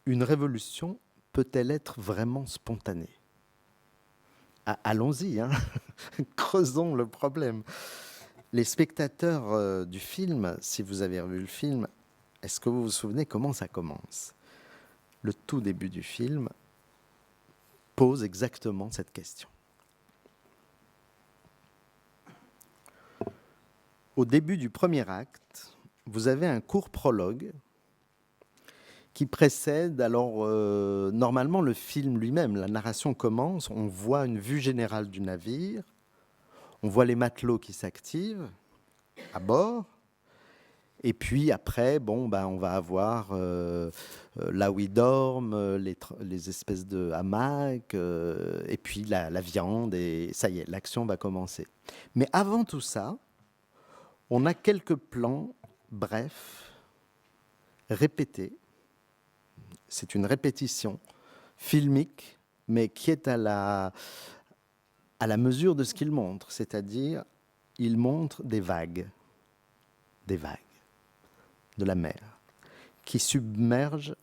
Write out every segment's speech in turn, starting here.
Une révolution peut-elle être vraiment spontanée? Allons-y, hein. Creusons le problème. Les spectateurs du film, si vous avez revu le film, est-ce que vous vous souvenez comment ça commence? Le tout début du film pose exactement cette question. Au début du premier acte, vous avez un court prologue qui précède, alors normalement le film lui-même, la narration commence, on voit une vue générale du navire, on voit les matelots qui s'activent à bord, et puis après, bon, ben, on va avoir là où ils dorment, les espèces de hamacs, et puis la viande, et ça y est, l'action va commencer. Mais avant tout ça, on a quelques plans brefs, répétés. C'est une répétition filmique, mais qui est à la mesure de ce qu'il montre, c'est-à-dire il montre des vagues de la mer qui submergent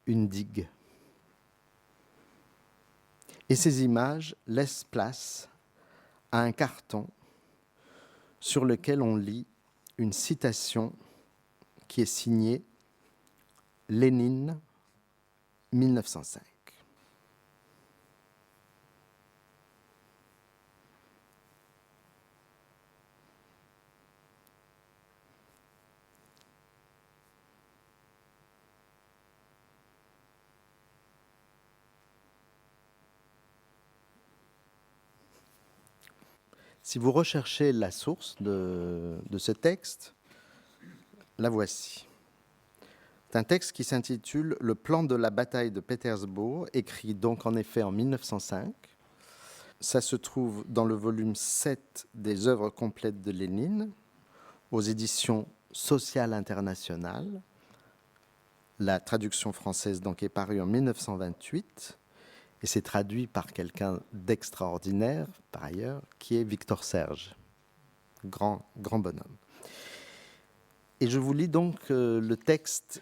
une digue. Et ces images laissent place à un carton sur lequel on lit une citation qui est signée Lénine, 1905. Si vous recherchez la source de ce texte, la voici. C'est un texte qui s'intitule « Le plan de la bataille de Pétersbourg », écrit donc en effet en 1905. Ça se trouve dans le volume 7 des œuvres complètes de Lénine, aux éditions Sociales Internationales. La traduction française donc est parue en 1928 et c'est traduit par quelqu'un d'extraordinaire, par ailleurs, qui est Victor Serge, grand bonhomme. Et je vous lis donc le texte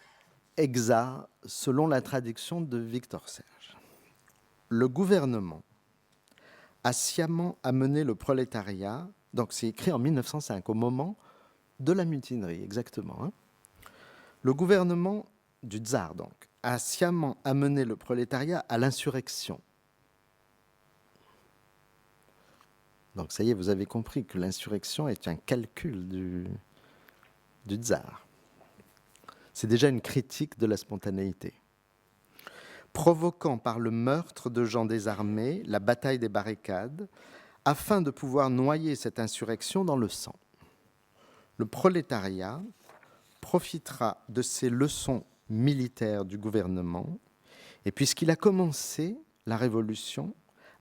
exact selon la traduction de Victor Serge. Le gouvernement a sciemment amené le prolétariat, donc c'est écrit en 1905, au moment de la mutinerie, exactement. Hein. Le gouvernement du tsar, donc, a sciemment amené le prolétariat à l'insurrection. Donc ça y est, vous avez compris que l'insurrection est un calcul du tsar. C'est déjà une critique de la spontanéité. Provoquant par le meurtre de gens désarmés la bataille des barricades, afin de pouvoir noyer cette insurrection dans le sang. Le prolétariat profitera de ces leçons militaires du gouvernement, et puisqu'il a commencé la révolution,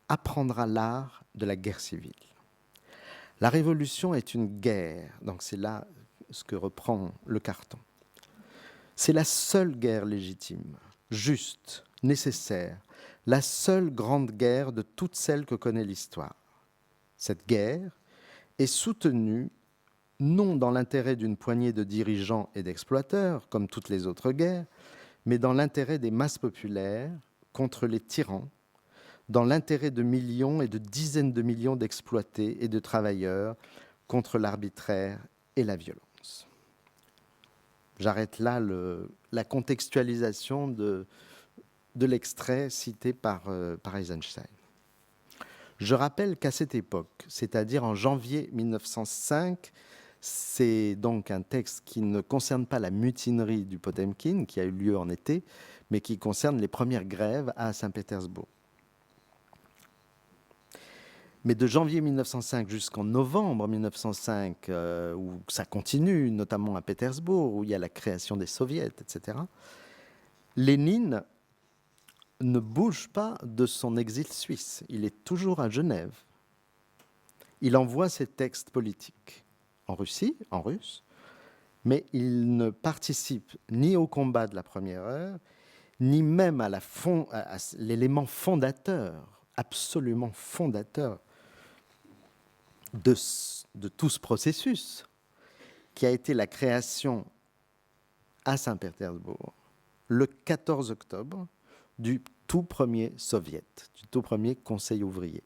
apprendra l'art de la guerre civile. La révolution est une guerre, donc c'est là ce que reprend le carton. C'est la seule guerre légitime, juste, nécessaire, la seule grande guerre de toutes celles que connaît l'histoire. Cette guerre est soutenue non dans l'intérêt d'une poignée de dirigeants et d'exploiteurs, comme toutes les autres guerres, mais dans l'intérêt des masses populaires contre les tyrans, dans l'intérêt de millions et de dizaines de millions d'exploités et de travailleurs contre l'arbitraire et la violence. J'arrête là la contextualisation de l'extrait cité par Eisenstein. Je rappelle qu'à cette époque, c'est-à-dire en janvier 1905, c'est donc un texte qui ne concerne pas la mutinerie du Potemkin, qui a eu lieu en été, mais qui concerne les premières grèves à Saint-Pétersbourg. Mais de janvier 1905 jusqu'en novembre 1905, où ça continue, notamment à Pétersbourg, où il y a la création des soviets, etc., Lénine ne bouge pas de son exil suisse. Il est toujours à Genève. Il envoie ses textes politiques en Russie, en russe, mais il ne participe ni au combat de la première heure, ni même à l'élément fondateur, absolument fondateur de tout ce processus, qui a été la création à Saint-Pétersbourg, le 14 octobre du tout premier soviet, du tout premier conseil ouvrier.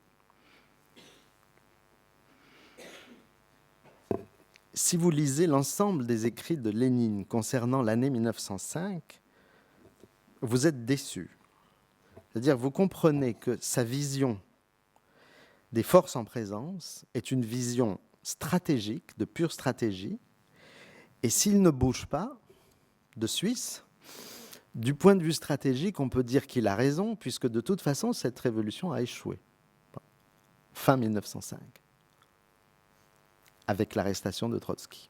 Si vous lisez l'ensemble des écrits de Lénine concernant l'année 1905, vous êtes déçus. C'est-à-dire, vous comprenez que sa vision des forces en présence est une vision stratégique, de pure stratégie, et s'il ne bouge pas de Suisse, du point de vue stratégique, on peut dire qu'il a raison, puisque de toute façon, cette révolution a échoué. Fin 1905, avec l'arrestation de Trotsky,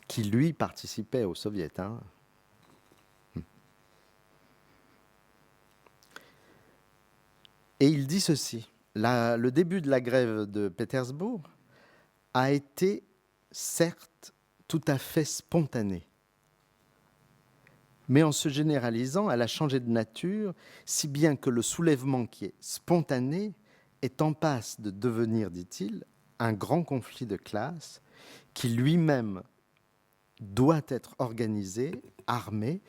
qui, lui, participait aux soviets. Et il dit ceci, le début de la grève de Pétersbourg a été, certes, tout à fait spontané, mais en se généralisant, elle a changé de nature, si bien que le soulèvement qui est spontané est en passe de devenir, dit-il, un grand conflit de classes qui lui-même doit être organisé, armé,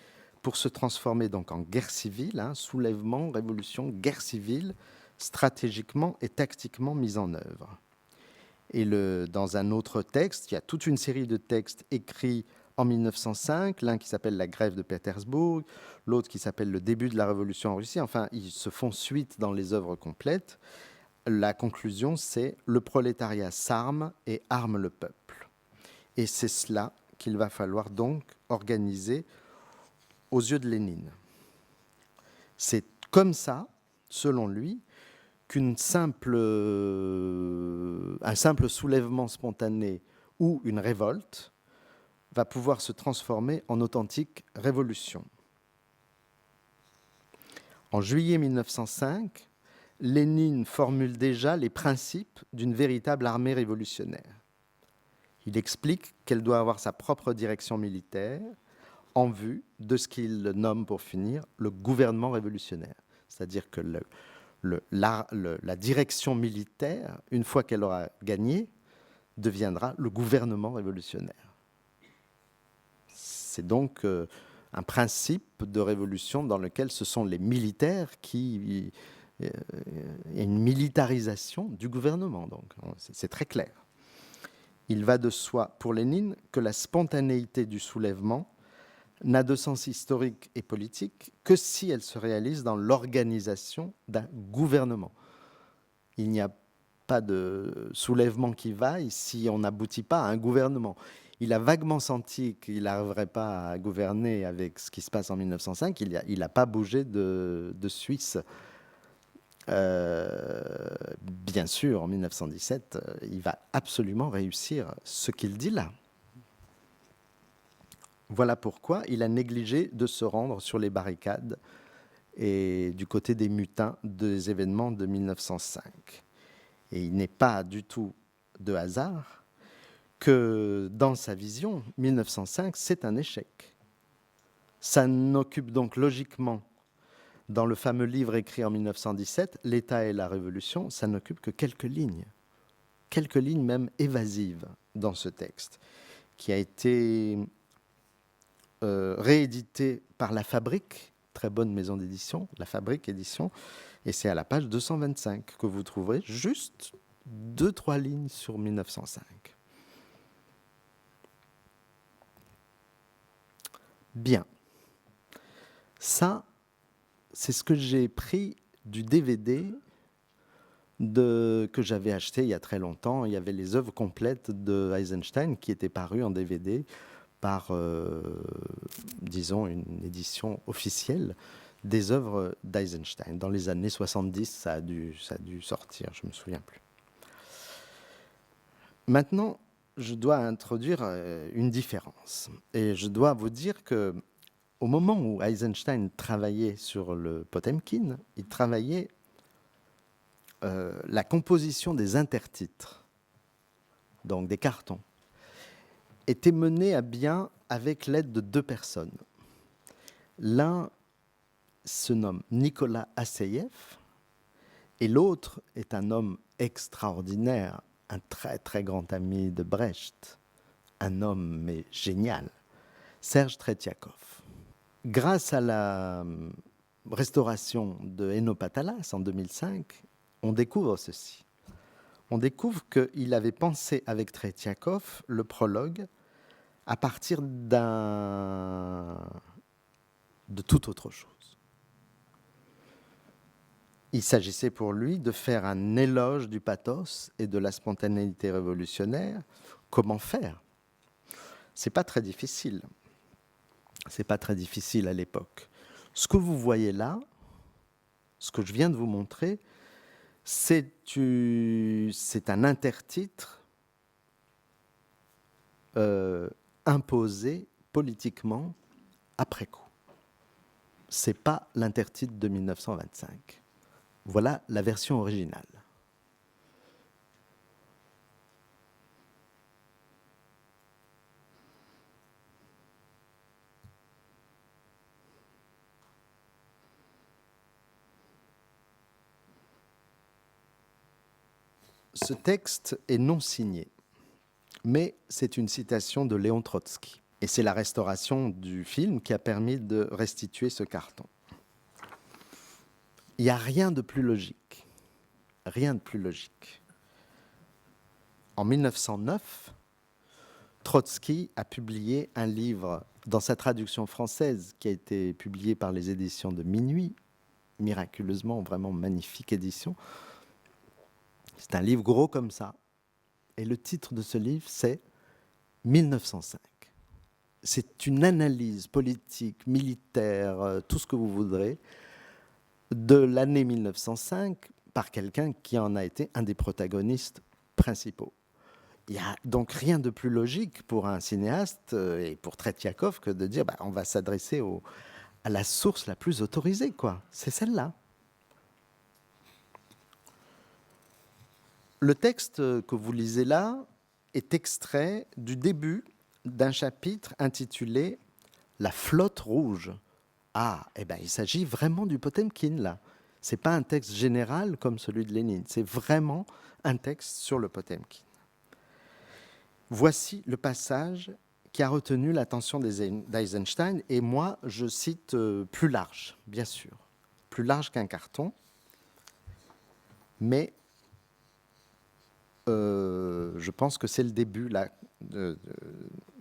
pour se transformer donc en guerre civile, soulèvement, révolution, guerre civile, stratégiquement et tactiquement mise en œuvre. Et dans un autre texte, il y a toute une série de textes écrits en 1905, l'un qui s'appelle La grève de Pétersbourg, l'autre qui s'appelle Le début de la révolution en Russie. Enfin, ils se font suite dans les œuvres complètes. La conclusion, c'est le prolétariat s'arme et arme le peuple. Et c'est cela qu'il va falloir donc organiser aux yeux de Lénine. C'est comme ça, selon lui, qu'un simple soulèvement spontané ou une révolte va pouvoir se transformer en authentique révolution. En juillet 1905, Lénine formule déjà les principes d'une véritable armée révolutionnaire. Il explique qu'elle doit avoir sa propre direction militaire en vue de ce qu'il nomme, pour finir, le gouvernement révolutionnaire. C'est-à-dire que la direction militaire, une fois qu'elle aura gagné, deviendra le gouvernement révolutionnaire. C'est donc un principe de révolution dans lequel ce sont les militaires qui... Il y a une militarisation du gouvernement, donc c'est très clair. Il va de soi, pour Lénine, que la spontanéité du soulèvement n'a de sens historique et politique que si elle se réalise dans l'organisation d'un gouvernement. Il n'y a pas de soulèvement qui vaille si on n'aboutit pas à un gouvernement. Il a vaguement senti qu'il n'arriverait pas à gouverner avec ce qui se passe en 1905. Il n'a pas bougé de Suisse. Bien sûr, en 1917, il va absolument réussir ce qu'il dit là. Voilà pourquoi il a négligé de se rendre sur les barricades et du côté des mutins des événements de 1905. Et il n'est pas du tout de hasard que dans sa vision, 1905, c'est un échec. Ça n'occupe donc logiquement, dans le fameux livre écrit en 1917, L'État et la Révolution, ça n'occupe que quelques lignes même évasives dans ce texte, qui a été réédité par La Fabrique, très bonne maison d'édition, La Fabrique édition, et c'est à la page 225 que vous trouverez juste 2-3 lignes sur 1905. Bien. Ça, c'est ce que j'ai pris du DVD que j'avais acheté il y a très longtemps. Il y avait les œuvres complètes de Eisenstein qui étaient parues en DVD par, disons, une édition officielle des œuvres d'Eisenstein. Dans les années 70, ça a dû sortir, je ne me souviens plus. Maintenant, je dois introduire une différence. Et je dois vous dire que au moment où Eisenstein travaillait sur le Potemkin, il travaillait la composition des intertitres, donc des cartons, était menée à bien avec l'aide de 2 personnes. L'un se nomme Nicolas Asseyev et l'autre est un homme extraordinaire, un très très grand ami de Brecht, un homme mais génial, Serge Tretiakov. Grâce à la restauration de Eno Patalas en 2005, on découvre ceci. On découvre qu'il avait pensé avec Tretiakov le prologue à partir de toute autre chose. Il s'agissait pour lui de faire un éloge du pathos et de la spontanéité révolutionnaire. Comment faire ? C'est pas très difficile. C'est pas très difficile à l'époque. Ce que vous voyez là, ce que je viens de vous montrer, c'est un intertitre imposé politiquement après coup. C'est pas l'intertitre de 1925. Voilà la version originale. Ce texte est non signé, mais c'est une citation de Léon Trotsky. Et c'est la restauration du film qui a permis de restituer ce carton. Il n'y a rien de plus logique. Rien de plus logique. En 1909, Trotsky a publié un livre dans sa traduction française qui a été publié par les éditions de Minuit, miraculeusement, vraiment magnifique édition. C'est un livre gros comme ça. Et le titre de ce livre, c'est 1905. C'est une analyse politique, militaire, tout ce que vous voudrez, de l'année 1905 par quelqu'un qui en a été un des protagonistes principaux. Il n'y a donc rien de plus logique pour un cinéaste et pour Tretiakov que de dire on va s'adresser à la source la plus autorisée, quoi. C'est celle-là. Le texte que vous lisez là est extrait du début d'un chapitre intitulé « La flotte rouge ». Il s'agit vraiment du Potemkin, là. Ce n'est pas un texte général comme celui de Lénine, c'est vraiment un texte sur le Potemkin. Voici le passage qui a retenu l'attention d'Eisenstein, et moi, je cite plus large, bien sûr, plus large qu'un carton, mais je pense que c'est le début là,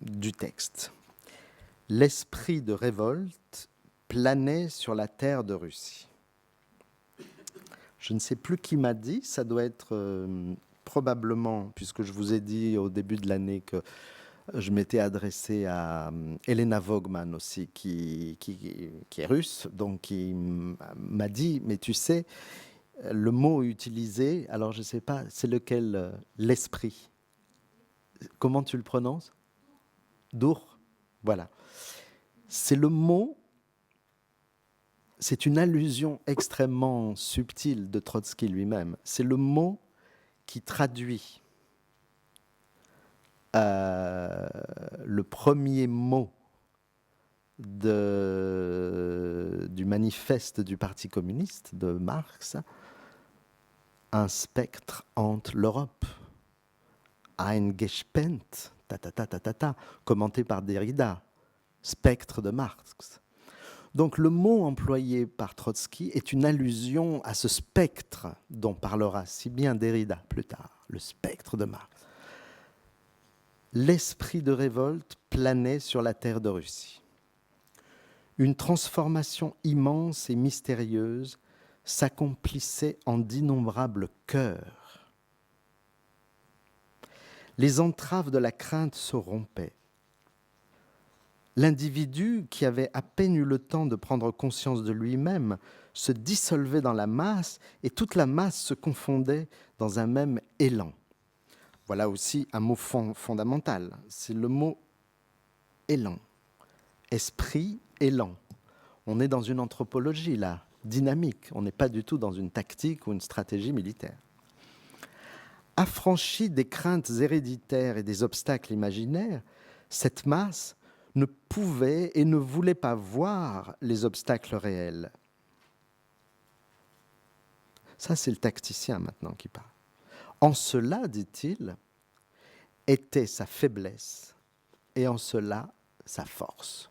du texte. L'esprit de révolte planait sur la terre de Russie. Je ne sais plus qui m'a dit, ça doit être probablement, puisque je vous ai dit au début de l'année que je m'étais adressé à Elena Vogman aussi, qui est russe, donc qui m'a dit, mais tu sais, le mot utilisé, alors je ne sais pas, c'est lequel, l'esprit. Comment tu le prononces ? Dour ? Voilà. C'est le mot, c'est une allusion extrêmement subtile de Trotsky lui-même. C'est le mot qui traduit le premier mot du manifeste du Parti communiste de Marx, un spectre hante l'Europe. Ein Gespenst, commenté par Derrida, spectre de Marx. Donc le mot employé par Trotsky est une allusion à ce spectre dont parlera si bien Derrida plus tard, le spectre de Marx. L'esprit de révolte planait sur la terre de Russie. Une transformation immense et mystérieuse s'accomplissait en d'innombrables cœurs. Les entraves de la crainte se rompaient. L'individu, qui avait à peine eu le temps de prendre conscience de lui-même, se dissolvait dans la masse et toute la masse se confondait dans un même élan. Voilà aussi un mot fondamental, c'est le mot élan. Esprit, élan. On est dans une anthropologie là, dynamique, on n'est pas du tout dans une tactique ou une stratégie militaire. Affranchie des craintes héréditaires et des obstacles imaginaires, cette masse ne pouvait et ne voulait pas voir les obstacles réels. Ça, c'est le tacticien maintenant qui parle. En cela, dit-il, était sa faiblesse et en cela, sa force.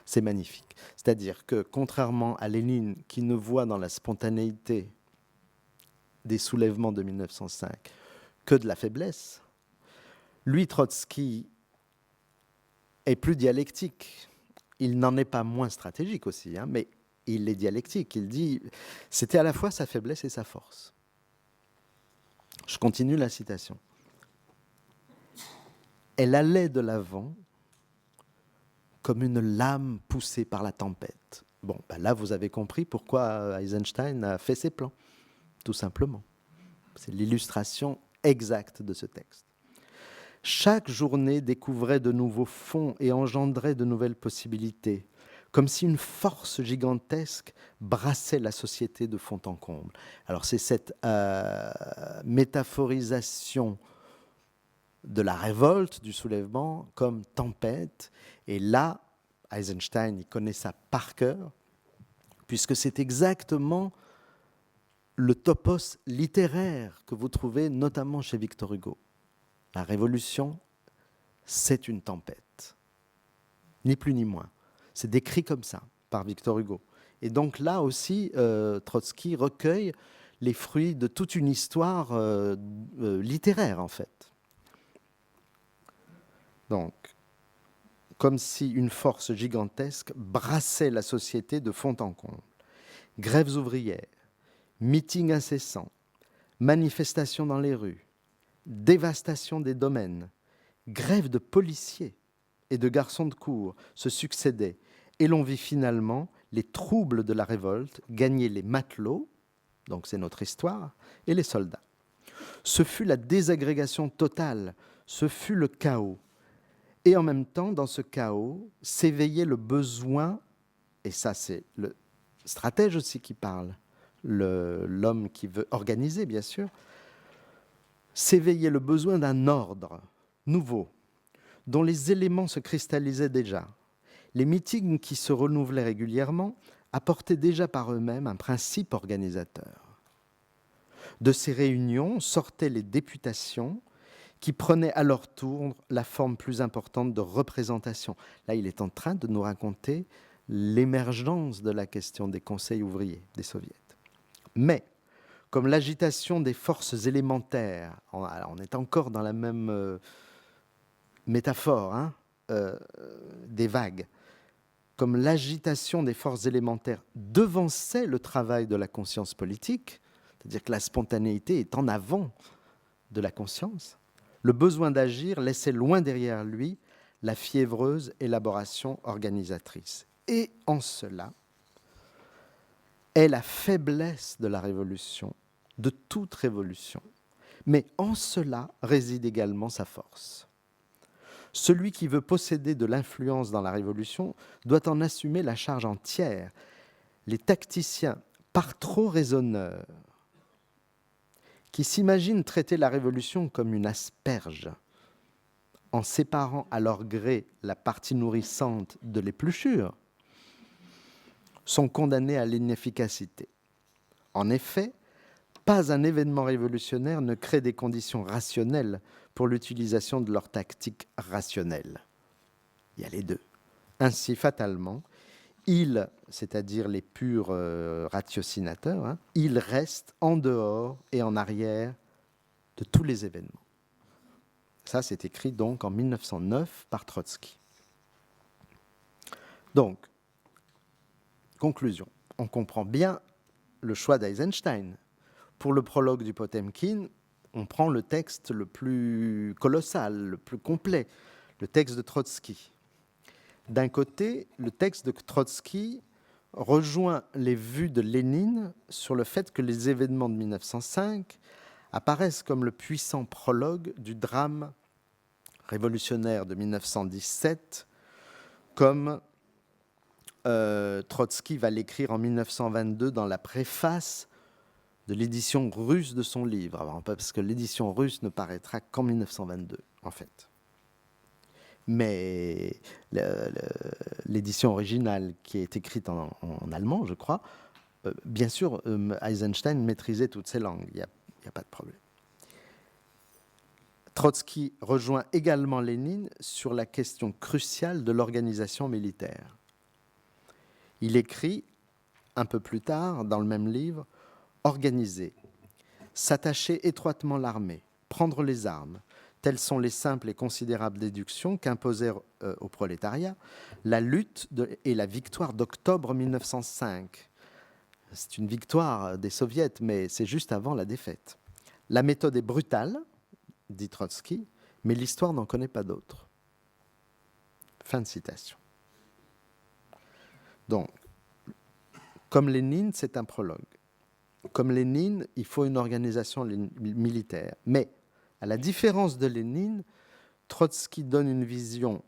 C'est magnifique. C'est-à-dire que, contrairement à Lénine, qui ne voit dans la spontanéité des soulèvements de 1905 que de la faiblesse, lui, Trotsky, est plus dialectique. Il n'en est pas moins stratégique aussi, hein, mais il est dialectique. Il dit, c'était à la fois sa faiblesse et sa force. Je continue la citation. Elle allait de l'avant comme une lame poussée par la tempête. Bon, ben là, vous avez compris pourquoi Eisenstein a fait ses plans, tout simplement. C'est l'illustration exacte de ce texte. Chaque journée découvrait de nouveaux fonds et engendrait de nouvelles possibilités, comme si une force gigantesque brassait la société de fond en comble. Alors c'est cette métaphorisation de la révolte, du soulèvement, comme tempête. Et là, Eisenstein, il connaît ça par cœur, puisque c'est exactement le topos littéraire que vous trouvez notamment chez Victor Hugo. La révolution, c'est une tempête. Ni plus ni moins. C'est décrit comme ça par Victor Hugo. Et donc là aussi, Trotsky recueille les fruits de toute une histoire littéraire, en fait. Donc, comme si une force gigantesque brassait la société de fond en comble. Grèves ouvrières, meetings incessants, manifestations dans les rues, dévastation des domaines, grèves de policiers et de garçons de cour se succédaient, et l'on vit finalement les troubles de la révolte gagner les matelots, donc c'est notre histoire, et les soldats. Ce fut la désagrégation totale, ce fut le chaos. Et en même temps, dans ce chaos, s'éveillait le besoin, et ça c'est le stratège aussi qui parle, l'homme qui veut organiser bien sûr, s'éveillait le besoin d'un ordre nouveau, dont les éléments se cristallisaient déjà. Les meetings qui se renouvelaient régulièrement apportaient déjà par eux-mêmes un principe organisateur. De ces réunions sortaient les députations qui prenaient à leur tour la forme plus importante de représentation. Là, il est en train de nous raconter l'émergence de la question des conseils ouvriers des soviets. Mais, comme l'agitation des forces élémentaires, on est encore dans la même métaphore, hein, des vagues, comme l'agitation des forces élémentaires devançait le travail de la conscience politique, c'est-à-dire que la spontanéité est en avant de la conscience, le besoin d'agir laissait loin derrière lui la fiévreuse élaboration organisatrice. Et en cela est la faiblesse de la révolution, de toute révolution. Mais en cela réside également sa force. Celui qui veut posséder de l'influence dans la révolution doit en assumer la charge entière. Les tacticiens, par trop raisonneurs, qui s'imaginent traiter la révolution comme une asperge, en séparant à leur gré la partie nourrissante de l'épluchure, sont condamnés à l'inefficacité. En effet, pas un événement révolutionnaire ne crée des conditions rationnelles pour l'utilisation de leur tactique rationnelle. Il y a les deux. Ainsi, fatalement, ils, c'est-à-dire les purs ratiocinateurs, hein, ils restent en dehors et en arrière de tous les événements. Ça, c'est écrit donc en 1909 par Trotsky. Donc, conclusion, on comprend bien le choix d'Eisenstein. Pour le prologue du Potemkin, on prend le texte le plus colossal, le plus complet, le texte de Trotsky. D'un côté, le texte de Trotsky rejoint les vues de Lénine sur le fait que les événements de 1905 apparaissent comme le puissant prologue du drame révolutionnaire de 1917, comme Trotsky va l'écrire en 1922 dans la préface de l'édition russe de son livre. Alors, parce que l'édition russe ne paraîtra qu'en 1922, en fait. Mais l'édition originale, qui est écrite en allemand, je crois, bien sûr, Eisenstein maîtrisait toutes ces langues, il n'y a pas de problème. Trotsky rejoint également Lénine sur la question cruciale de l'organisation militaire. Il écrit, un peu plus tard, dans le même livre, « Organiser, s'attacher étroitement l'armée, prendre les armes, telles sont les simples et considérables déductions qu'imposèrent au prolétariat la lutte et la victoire d'octobre 1905. » C'est une victoire des soviets, mais c'est juste avant la défaite. « La méthode est brutale, dit Trotsky, mais l'histoire n'en connaît pas d'autre. » Fin de citation. Donc, comme Lénine, c'est un prologue. Comme Lénine, il faut une organisation militaire. Mais, à la différence de Lénine, Trotsky donne une vision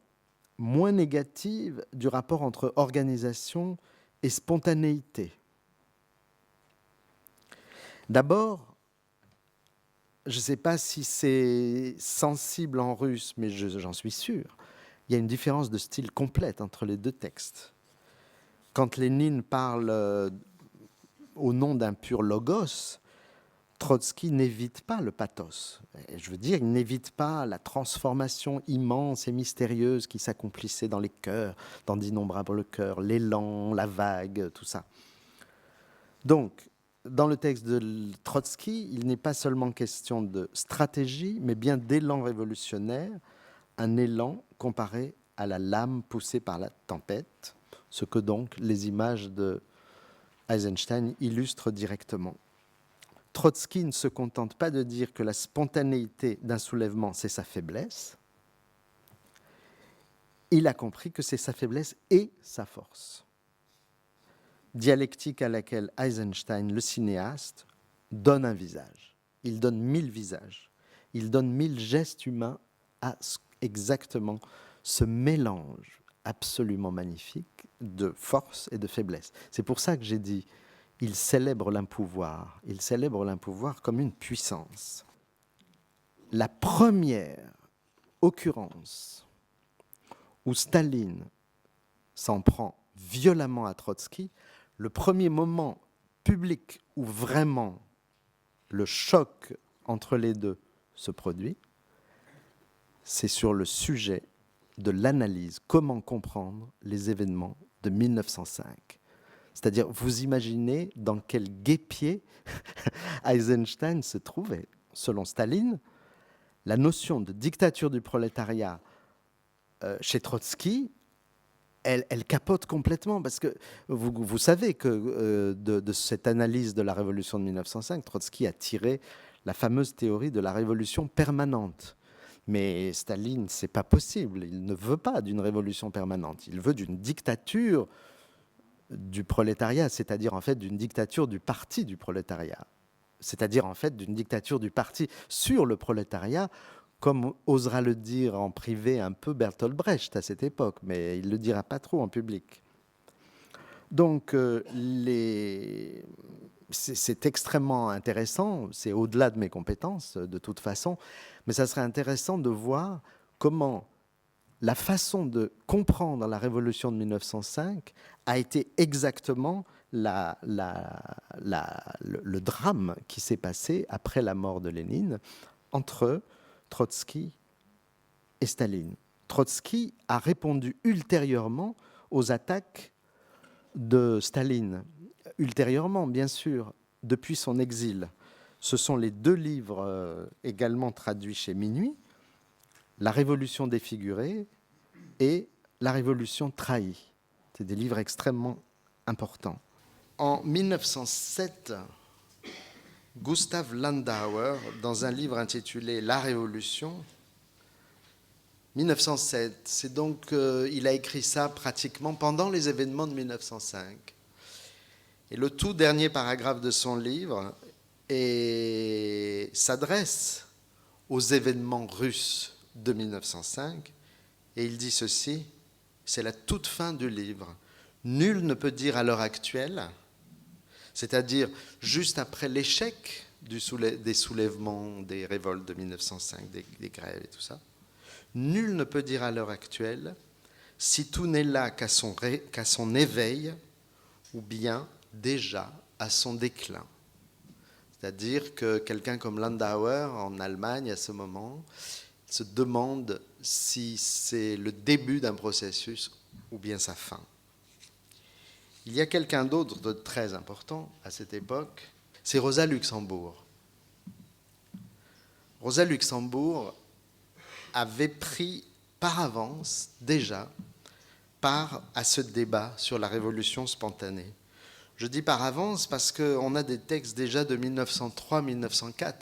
moins négative du rapport entre organisation et spontanéité. D'abord, je ne sais pas si c'est sensible en russe, mais j'en suis sûr, il y a une différence de style complète entre les deux textes. Quand Lénine parle au nom d'un pur logos, Trotsky n'évite pas le pathos. Je veux dire, il n'évite pas la transformation immense et mystérieuse qui s'accomplissait dans les cœurs, dans d'innombrables cœurs, l'élan, la vague, tout ça. Donc, dans le texte de Trotsky, il n'est pas seulement question de stratégie, mais bien d'élan révolutionnaire, un élan comparé à la lame poussée par la tempête, ce que donc les images de Eisenstein illustrent directement. Trotsky ne se contente pas de dire que la spontanéité d'un soulèvement, c'est sa faiblesse. Il a compris que c'est sa faiblesse et sa force. Dialectique à laquelle Eisenstein, le cinéaste, donne un visage. Il donne 1000 visages. Il donne 1000 gestes humains à exactement ce mélange absolument magnifique de force et de faiblesse. C'est pour ça que j'ai dit, il célèbre l'impouvoir. Il célèbre l'impouvoir comme une puissance. La première occurrence où Staline s'en prend violemment à Trotsky, le premier moment public où vraiment le choc entre les deux se produit, c'est sur le sujet de l'analyse, comment comprendre les événements de 1905. C'est-à-dire, vous imaginez dans quel guêpier Eisenstein se trouvait. Selon Staline, la notion de dictature du prolétariat chez Trotsky, elle capote complètement, parce que vous savez que de cette analyse de la révolution de 1905, Trotsky a tiré la fameuse théorie de la révolution permanente. Mais Staline, c'est pas possible. Il ne veut pas d'une révolution permanente. Il veut d'une dictature du prolétariat, c'est-à-dire en fait d'une dictature du parti du prolétariat. C'est-à-dire en fait d'une dictature du parti sur le prolétariat, comme osera le dire en privé un peu Bertolt Brecht à cette époque, mais il ne le dira pas trop en public. Donc, c'est extrêmement intéressant, c'est au-delà de mes compétences de toute façon, mais ça serait intéressant de voir comment la façon de comprendre la révolution de 1905 a été exactement le drame qui s'est passé après la mort de Lénine entre Trotsky et Staline. Trotsky a répondu ultérieurement aux attaques de Staline. Ultérieurement, bien sûr, depuis son exil. Ce sont les deux livres également traduits chez Minuit, La Révolution défigurée et La Révolution trahie. C'est des livres extrêmement importants. En 1907, Gustav Landauer, dans un livre intitulé La Révolution, 1907, c'est donc, il a écrit ça pratiquement pendant les événements de 1905. Et le tout dernier paragraphe de son livre s'adresse aux événements russes de 1905, et il dit ceci, c'est la toute fin du livre. Nul ne peut dire à l'heure actuelle, c'est-à-dire juste après l'échec des soulèvements, des révoltes de 1905, des grèves et tout ça, nul ne peut dire à l'heure actuelle si tout n'est là qu'à son éveil ou bien déjà à son déclin. C'est-à-dire que quelqu'un comme Landauer en Allemagne à ce moment se demande si c'est le début d'un processus ou bien sa fin. Il y a quelqu'un d'autre de très important à cette époque, c'est Rosa Luxembourg. Rosa Luxembourg avait pris par avance déjà part à ce débat sur la révolution spontanée. Je dis par avance parce qu'on a des textes déjà de 1903-1904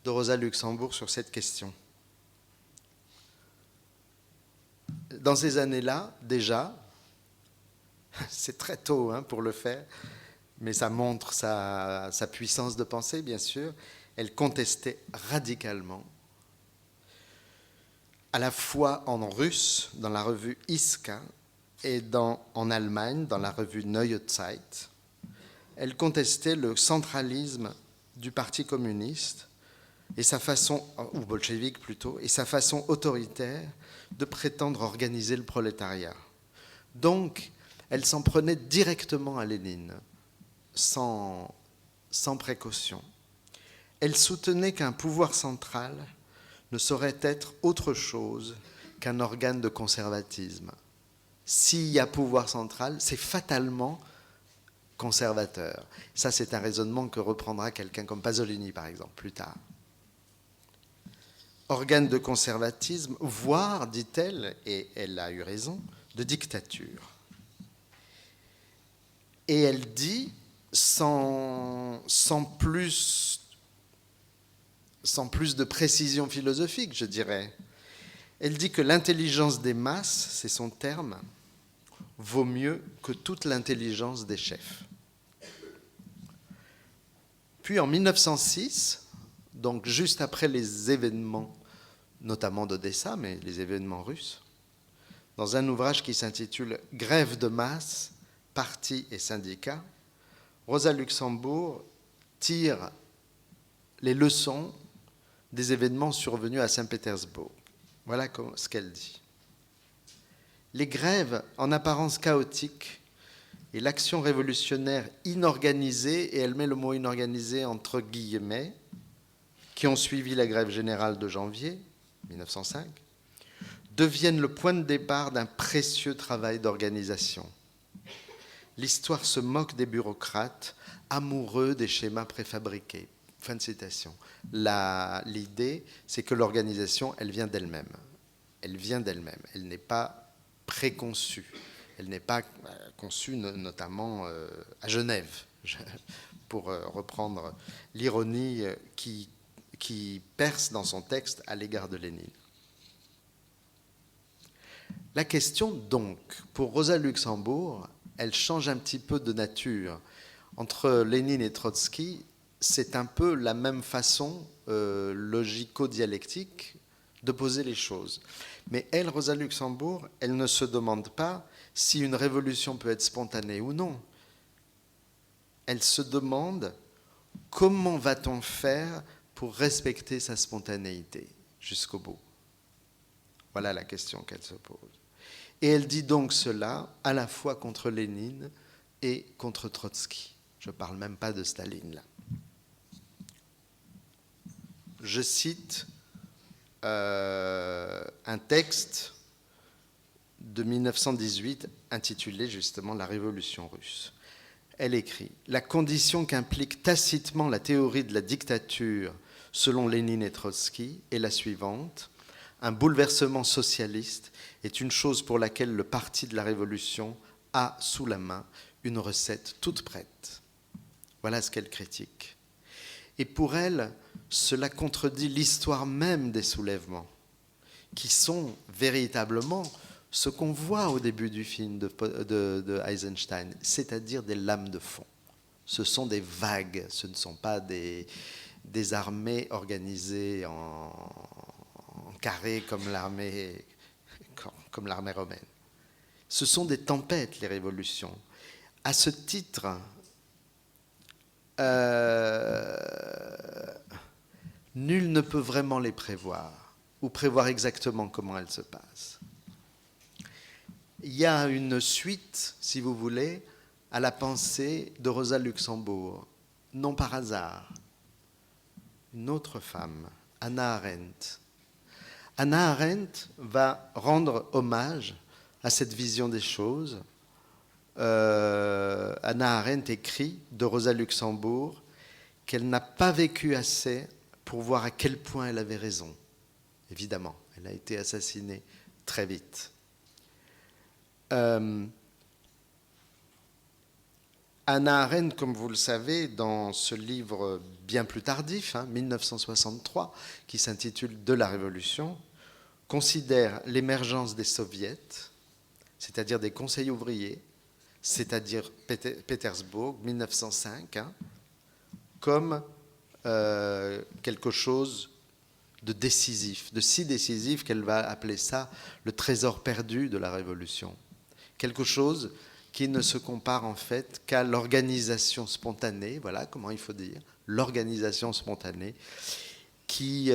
de Rosa Luxembourg sur cette question. Dans ces années-là, déjà, c'est très tôt pour le faire, mais ça montre sa puissance de pensée, bien sûr, elle contestait radicalement, à la fois en russe, dans la revue Iska, et en Allemagne, dans la revue Neue Zeit, elle contestait le centralisme du Parti communiste et sa façon, ou bolchevique plutôt, et sa façon autoritaire de prétendre organiser le prolétariat. Donc, elle s'en prenait directement à Lénine, sans précaution. Elle soutenait qu'un pouvoir central ne saurait être autre chose qu'un organe de conservatisme. S'il y a pouvoir central, c'est fatalement conservateur. Ça, c'est un raisonnement que reprendra quelqu'un comme Pasolini, par exemple, plus tard. Organe de conservatisme, voire, dit-elle, et elle a eu raison, de dictature. Et elle dit, sans plus de précision philosophique, je dirais, elle dit que l'intelligence des masses, c'est son terme, vaut mieux que toute l'intelligence des chefs. Puis en 1906, donc juste après les événements, notamment d'Odessa, mais les événements russes, dans un ouvrage qui s'intitule « Grève de masse, partis et syndicats », Rosa Luxembourg tire les leçons des événements survenus à Saint-Pétersbourg. Voilà ce qu'elle dit. Les grèves, en apparence chaotiques, et l'action révolutionnaire inorganisée, et elle met le mot inorganisé entre guillemets, qui ont suivi la grève générale de janvier 1905, deviennent le point de départ d'un précieux travail d'organisation. L'histoire se moque des bureaucrates, amoureux des schémas préfabriqués. Fin de citation. L'idée, c'est que l'organisation, elle vient d'elle-même. Elle vient d'elle-même. Elle n'est pas préconçue. Elle n'est pas conçue notamment à Genève, pour reprendre l'ironie qui perce dans son texte à l'égard de Lénine. La question, donc, pour Rosa Luxembourg, elle change un petit peu de nature. Entre Lénine et Trotsky, c'est un peu la même façon logico-dialectique de poser les choses. Mais elle, Rosa Luxembourg, elle ne se demande pas si une révolution peut être spontanée ou non. Elle se demande comment va-t-on faire pour respecter sa spontanéité jusqu'au bout. Voilà la question qu'elle se pose. Et elle dit donc cela à la fois contre Lénine et contre Trotsky. Je ne parle même pas de Staline là. Je cite un texte de 1918 intitulé justement « La Révolution russe ». Elle écrit « La condition qu'implique tacitement la théorie de la dictature selon Lénine et Trotsky est la suivante. Un bouleversement socialiste est une chose pour laquelle le parti de la Révolution a sous la main une recette toute prête. » Voilà ce qu'elle critique. Et pour elle, cela contredit l'histoire même des soulèvements, qui sont véritablement ce qu'on voit au début du film de Eisenstein, c'est-à-dire des lames de fond. Ce sont des vagues, ce ne sont pas des armées organisées en carré comme l'armée romaine. Ce sont des tempêtes, les révolutions. À ce titre, nul ne peut vraiment les prévoir ou prévoir exactement comment elles se passent. Il y a une suite, si vous voulez, à la pensée de Rosa Luxembourg, non par hasard. Une autre femme, Hannah Arendt. Hannah Arendt va rendre hommage à cette vision des choses Hannah Arendt écrit de Rosa Luxembourg qu'elle n'a pas vécu assez pour voir à quel point elle avait raison. Évidemment, elle a été assassinée très vite. Hannah Arendt, comme vous le savez, dans ce livre bien plus tardif, 1963, qui s'intitule « De la Révolution », considère l'émergence des soviets, c'est-à-dire des conseils ouvriers, c'est-à-dire Pétersbourg, 1905, comme quelque chose de décisif, de si décisif qu'elle va appeler ça le trésor perdu de la Révolution. Quelque chose qui ne se compare en fait qu'à l'organisation spontanée, voilà comment il faut dire, l'organisation spontanée qui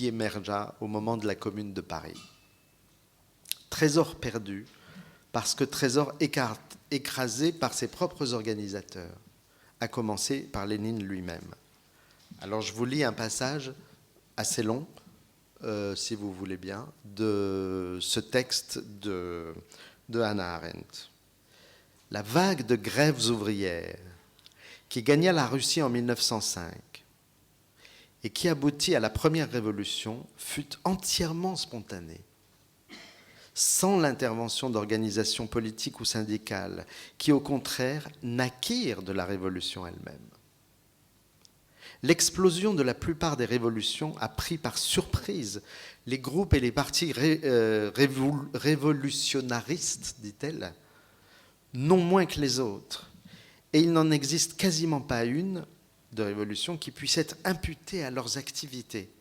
émergea au moment de la Commune de Paris. Trésor perdu, parce que trésor écrasé par ses propres organisateurs, à commencer par Lénine lui-même. Alors je vous lis un passage assez long, si vous voulez bien, de ce texte de Hannah Arendt. La vague de grèves ouvrières qui gagna la Russie en 1905 et qui aboutit à la première révolution fut entièrement spontanée, sans l'intervention d'organisations politiques ou syndicales qui, au contraire, naquirent de la révolution elle-même. L'explosion de la plupart des révolutions a pris par surprise les groupes et les partis révolutionnaristes, dit-elle, non moins que les autres. Et il n'en existe quasiment pas une de révolution qui puisse être imputée à leurs activités.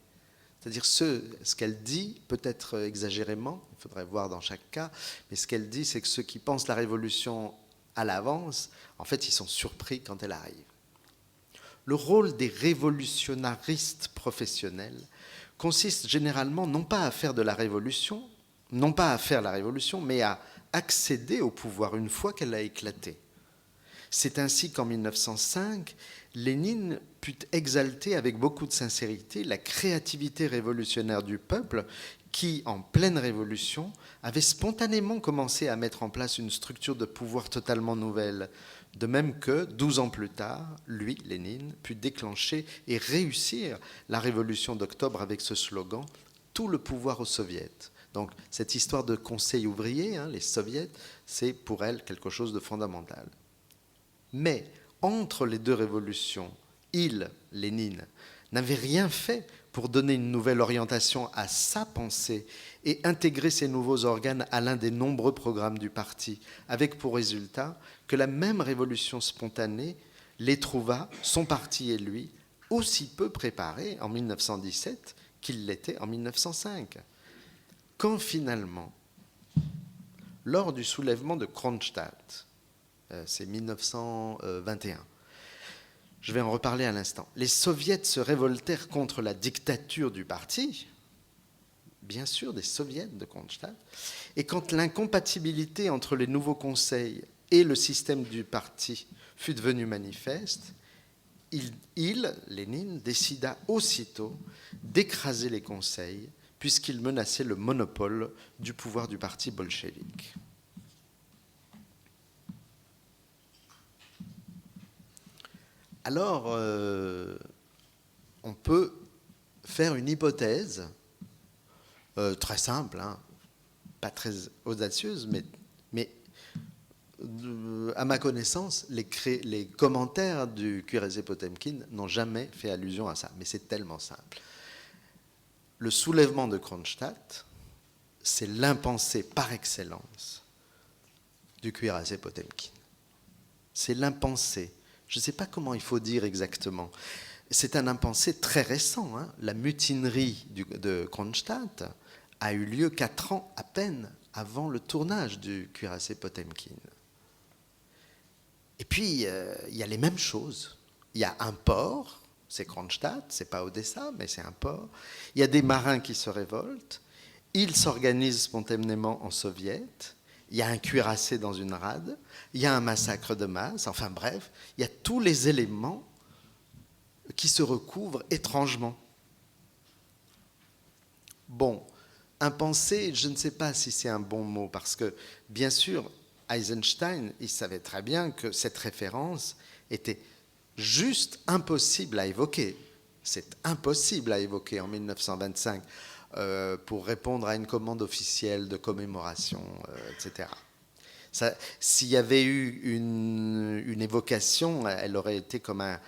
C'est-à-dire ce qu'elle dit, peut-être exagérément, il faudrait voir dans chaque cas, mais ce qu'elle dit, c'est que ceux qui pensent la révolution à l'avance, en fait, ils sont surpris quand elle arrive. Le rôle des révolutionnaristes professionnels consiste généralement non pas à faire la révolution, mais à accéder au pouvoir une fois qu'elle a éclaté. C'est ainsi qu'en 1905, Lénine put exalter avec beaucoup de sincérité la créativité révolutionnaire du peuple qui, en pleine révolution, avait spontanément commencé à mettre en place une structure de pouvoir totalement nouvelle. De même que, 12 ans plus tard, lui, Lénine, put déclencher et réussir la révolution d'octobre avec ce slogan « Tout le pouvoir aux soviets ». Donc cette histoire de conseil ouvrier, les soviets, c'est pour elle quelque chose de fondamental. Mais entre les deux révolutions, Lénine, n'avait rien fait pour donner une nouvelle orientation à sa pensée et intégrer ces nouveaux organes à l'un des nombreux programmes du parti, avec pour résultat que la même révolution spontanée les trouva, son parti et lui, aussi peu préparés en 1917 qu'ils l'étaient en 1905. Quand finalement, lors du soulèvement de Kronstadt, c'est 1921, je vais en reparler à l'instant, les soviets se révoltèrent contre la dictature du parti, bien sûr des soviets de Kronstadt, et quand l'incompatibilité entre les nouveaux conseils et le système du parti fut devenue manifeste, Lénine, décida aussitôt d'écraser les conseils puisqu'il menaçait le monopole du pouvoir du parti bolchevique. Alors, on peut faire une hypothèse très simple, pas très audacieuse, mais à ma connaissance, les commentaires du cuirassé Potemkin n'ont jamais fait allusion à ça, mais c'est tellement simple. Le soulèvement de Kronstadt, c'est l'impensé par excellence du cuirassé Potemkin. C'est l'impensé. Je ne sais pas comment il faut dire exactement. C'est un impensé très récent. La mutinerie de Kronstadt a eu lieu 4 ans à peine avant le tournage du cuirassé Potemkin. Et puis, il y a les mêmes choses. Il y a un port, c'est Kronstadt, c'est pas Odessa, mais c'est un port. Il y a des marins qui se révoltent. Ils s'organisent spontanément en soviet. Il y a un cuirassé dans une rade. Il y a un massacre de masse. Enfin bref, il y a tous les éléments qui se recouvrent étrangement. Bon, impensé, je ne sais pas si c'est un bon mot, parce que, bien sûr, Eisenstein, il savait très bien que cette référence était juste impossible à évoquer. C'est impossible à évoquer en 1925 pour répondre à une commande officielle de commémoration, etc. S'il y avait eu une évocation, elle aurait été comme un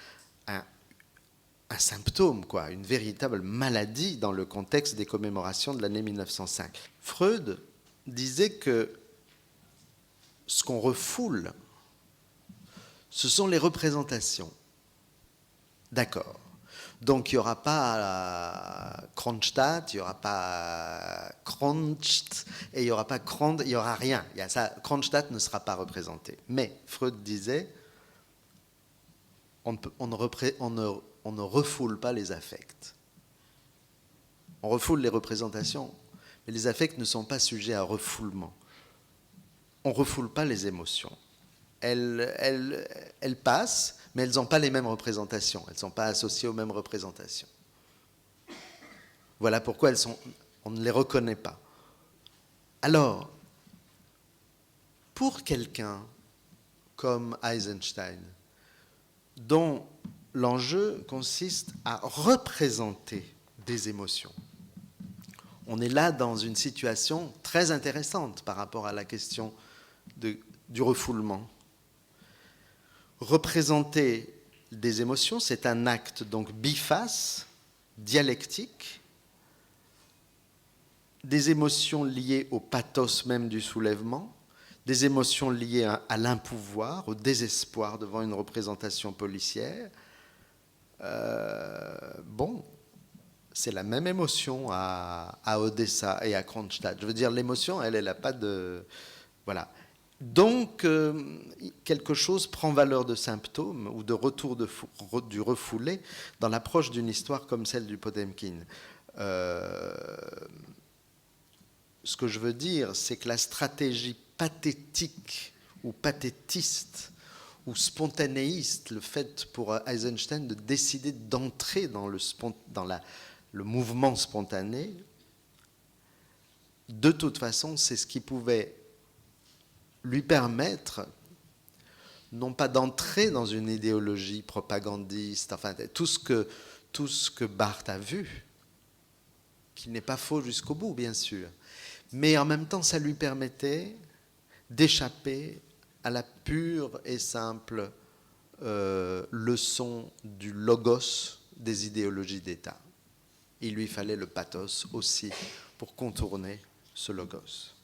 symptôme, quoi, une véritable maladie dans le contexte des commémorations de l'année 1905. Freud disait que ce qu'on refoule, ce sont les représentations. D'accord. Donc il n'y aura pas Kronstadt, il n'y aura pas Kronst, et il n'y aura pas Krond, il n'y aura rien. Kronstadt ne sera pas représenté. Mais Freud disait, on ne refoule pas les affects. On refoule les représentations, mais les affects ne sont pas sujets à refoulement. On ne refoule pas les émotions. Elles passent, mais elles n'ont pas les mêmes représentations. Elles ne sont pas associées aux mêmes représentations. Voilà pourquoi on ne les reconnaît pas. Alors, pour quelqu'un comme Eisenstein, dont l'enjeu consiste à représenter des émotions, on est là dans une situation très intéressante par rapport à la question du refoulement. Représenter des émotions, c'est un acte donc biface, dialectique, des émotions liées au pathos même du soulèvement, des émotions liées à l'impouvoir, au désespoir devant une représentation policière. Bon, c'est la même émotion à Odessa et à Kronstadt. Je veux dire, l'émotion, elle n'a pas de... Voilà. Donc, quelque chose prend valeur de symptôme ou de retour du refoulé dans l'approche d'une histoire comme celle du Potemkin. Ce que je veux dire, c'est que la stratégie pathétique ou pathétiste ou spontanéiste, le fait pour Eisenstein de décider d'entrer dans le mouvement spontané, de toute façon, c'est ce qui pouvait lui permettre non pas d'entrer dans une idéologie propagandiste, enfin tout ce que Barthes a vu, qui n'est pas faux jusqu'au bout, bien sûr, mais en même temps, ça lui permettait d'échapper à la pure et simple leçon du logos des idéologies d'État. Il lui fallait le pathos aussi pour contourner ce logos.